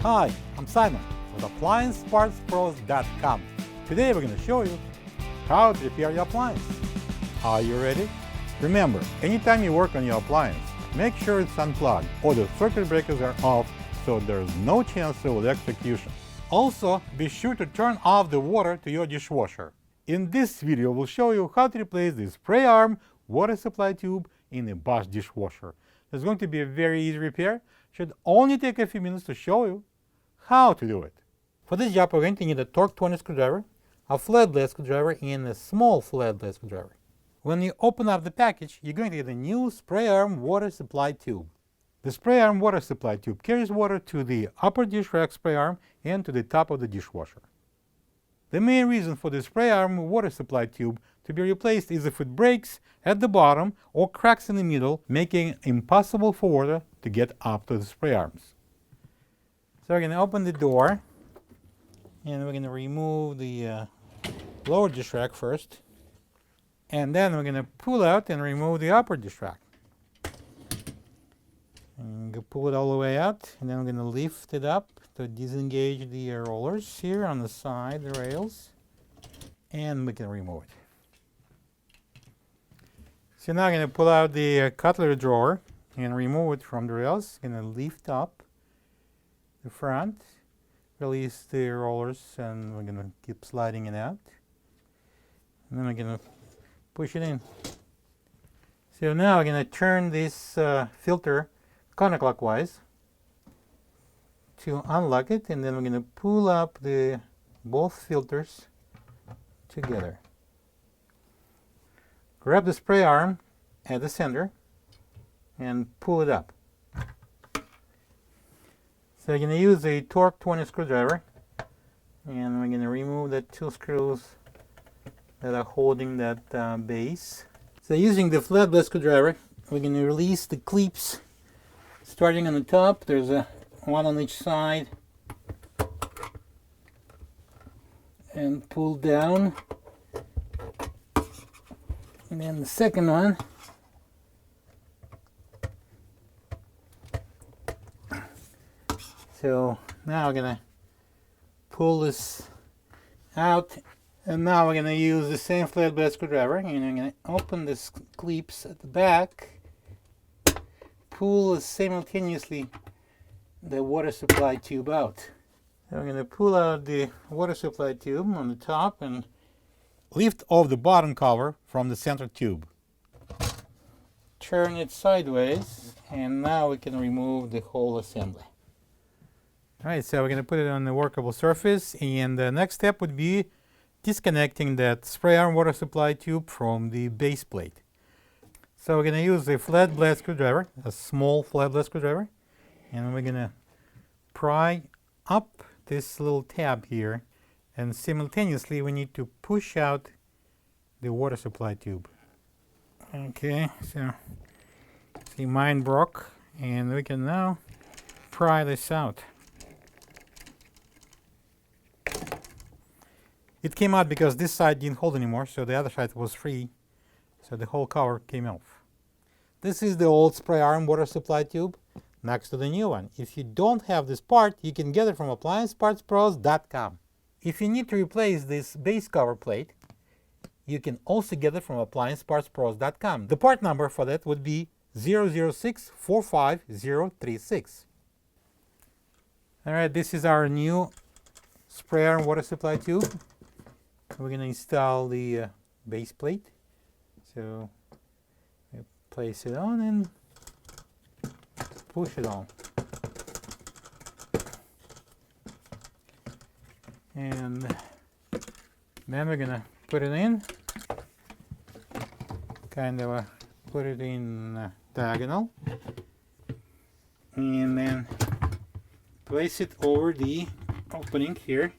Hi, I'm Simon with AppliancePartsPros.com. Today we're going to show you how to repair your appliance. Are you ready? Remember, anytime you work on your appliance, make sure it's unplugged or the circuit breakers are off so there's no chance of electrocution. Also, be sure to turn off the water to your dishwasher. In this video, we'll show you how to replace the spray arm water supply tube in a Bosch dishwasher. It's going to be a very easy repair. Should only take a few minutes to show you how to do it. For this job, we're going to need a Torx 20 screwdriver, a flat blade screwdriver, and a small flat blade screwdriver. When you open up the package, you're going to get a new spray arm water supply tube. The spray arm water supply tube carries water to the upper dish rack spray arm and to the top of the dishwasher. The main reason for the spray arm water supply tube to be replaced is if it breaks at the bottom or cracks in the middle, making it impossible for water to get up to the spray arms. So we're going to open the door and we're going to remove the lower dish rack first, and then we're going to pull out and remove the upper dish rack. And pull it all the way out, and then we're going to lift it up to disengage the rollers here on the side, the rails, and we can remove it. So now I'm going to pull out the cutlery drawer and remove it from the rails. I'm going to lift up the front, release the rollers, and we're going to keep sliding it out. And then we're going to push it in. So now we're going to turn this filter counterclockwise to unlock it, and then we're going to pull up the both filters together. Grab the spray arm at the center and pull it up. So we're going to use a Torx 20 screwdriver, and we're going to remove the two screws that are holding that base. So using the flat blade screwdriver, we're going to release the clips starting on the top. There's one on each side, and pull down, and then the second one. So now we're going to pull this out, and now we're going to use the same flat blade screwdriver, and I'm going to open the clips at the back, pull simultaneously the water supply tube out. So I'm going to pull out the water supply tube on the top and lift off the bottom cover from the center tube. Turn it sideways, and now we can remove the whole assembly. Alright, so we're going to put it on the workable surface, and the next step would be disconnecting that spray arm water supply tube from the base plate. So we're going to use a flat blade screwdriver, a small flat blade screwdriver, and we're going to pry up this little tab here, and simultaneously we need to push out the water supply tube. Okay, so see, mine broke, and we can now pry this out. It came out because this side didn't hold anymore, so the other side was free, so the whole cover came off. This is the old spray arm water supply tube next to the new one. If you don't have this part, you can get it from AppliancePartsPros.com. If you need to replace this base cover plate, you can also get it from AppliancePartsPros.com. The part number for that would be 00645036. Alright, this is our new spray arm water supply tube. We're going to install the base plate. So we place it on and push it on. And then we're going to put it in, kind of put it in diagonal, and then place it over the opening here.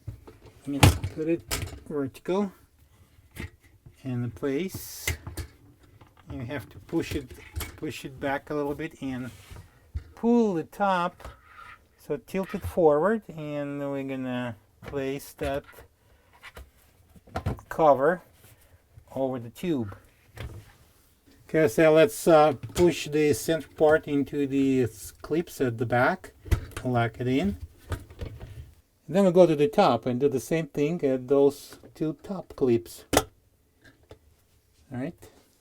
I'm going to put it vertical in place. You have to push it back a little bit and pull the top, so tilt it forward, and we're going to place that cover over the tube. Okay, so let's push the center part into the clips at the back, lock it in, Then we go to the top and do the same thing at those two top clips. All right.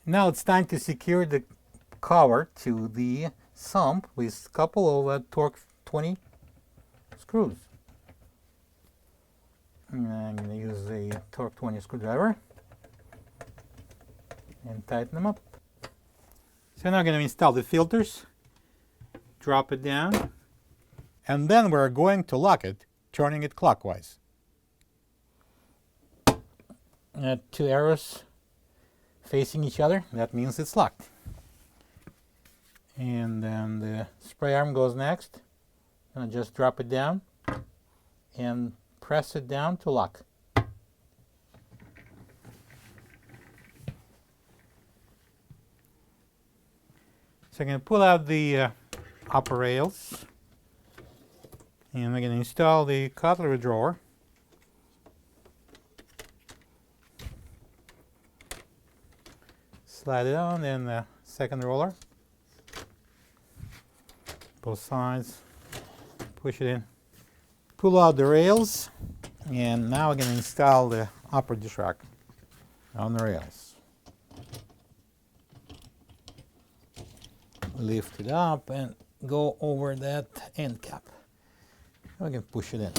Now it's time to secure the cover to the sump with a couple of Torx 20 screws. And I'm going to use a Torx 20 screwdriver and tighten them up. So now I'm going to install the filters, drop it down, and then we're going to lock it, turning it clockwise. Two arrows facing each other, that means it's locked. And then the spray arm goes next. I'm going to just drop it down and press it down to lock. So I'm going to pull out the upper rails, and we're going to install the cutlery drawer. Slide it on, then the second roller. Both sides. Push it in. Pull out the rails, and now we're going to install the upper dish rack on the rails. Lift it up and go over that end cap. We can push it in.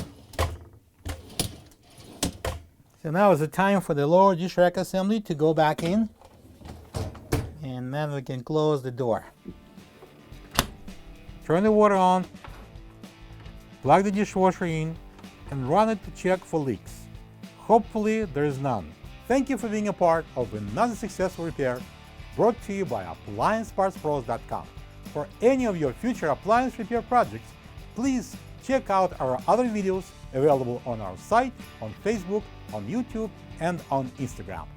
So now is the time for the lower dish rack assembly to go back in, and then we can close the door. Turn the water on, plug the dishwasher in, and run it to check for leaks. Hopefully there is none. Thank you for being a part of another successful repair brought to you by AppliancePartsPros.com. For any of your future appliance repair projects, please check out our other videos available on our site, on Facebook, on YouTube, and on Instagram.